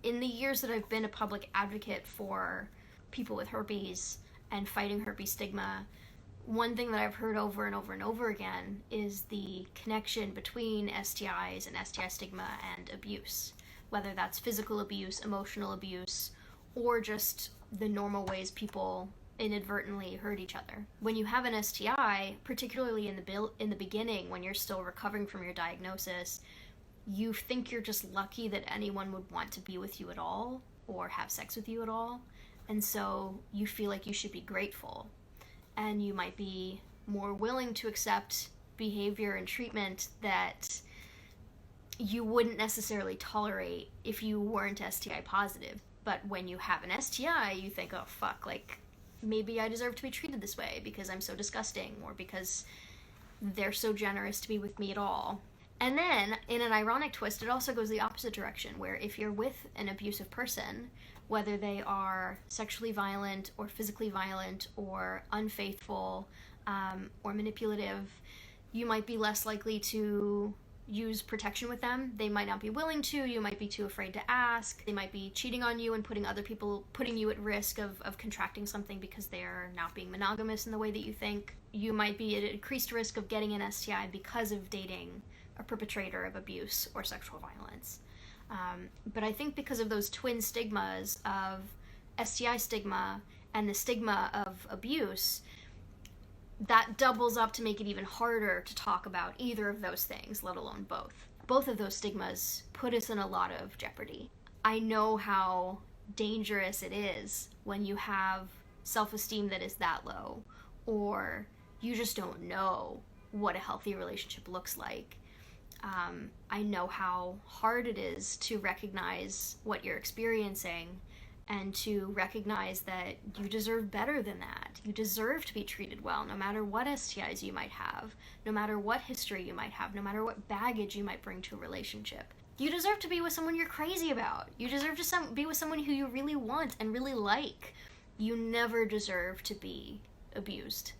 in the years that I've been a public advocate for people with herpes and fighting herpes stigma, one thing that I've heard over and over and over again is the connection between STIs and STI stigma and abuse, whether that's physical abuse, emotional abuse, or just the normal ways people inadvertently hurt each other. When you have an STI, particularly in the beginning when you're still recovering from your diagnosis, you think you're just lucky that anyone would want to be with you at all or have sex with you at all, and so you feel like you should be grateful, and you might be more willing to accept behavior and treatment that you wouldn't necessarily tolerate if you weren't STI positive. But when you have an STI, you think, oh fuck, like maybe I deserve to be treated this way because I'm so disgusting, or because they're so generous to be with me at all. And then, in an ironic twist, it also goes the opposite direction, where if you're with an abusive person, whether they are sexually violent or physically violent or unfaithful or manipulative, you might be less likely to use protection with them. They might not be willing to, you might be too afraid to ask, they might be cheating on you and putting you at risk of contracting something because they're not being monogamous in the way that you think. You might be at increased risk of getting an STI because of dating a perpetrator of abuse or sexual violence. But I think because of those twin stigmas of STI stigma and the stigma of abuse, that doubles up to make it even harder to talk about either of those things, let alone both. Both of those stigmas put us in a lot of jeopardy. I know how dangerous it is when you have self-esteem that is that low, or you just don't know what a healthy relationship looks like. I know how hard it is to recognize what you're experiencing and to recognize that you deserve better than that. You deserve to be treated well, no matter what STIs you might have, no matter what history you might have, no matter what baggage you might bring to a relationship. You deserve to be with someone you're crazy about. You deserve to be with someone who you really want and really like. You never deserve to be abused,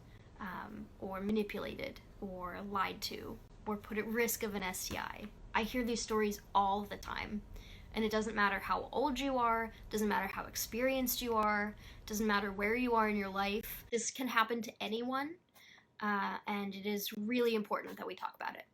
or manipulated, or lied to, or put at risk of an STI. I hear these stories all the time. And it doesn't matter how old you are, doesn't matter how experienced you are, doesn't matter where you are in your life. This can happen to anyone, and it is really important that we talk about it.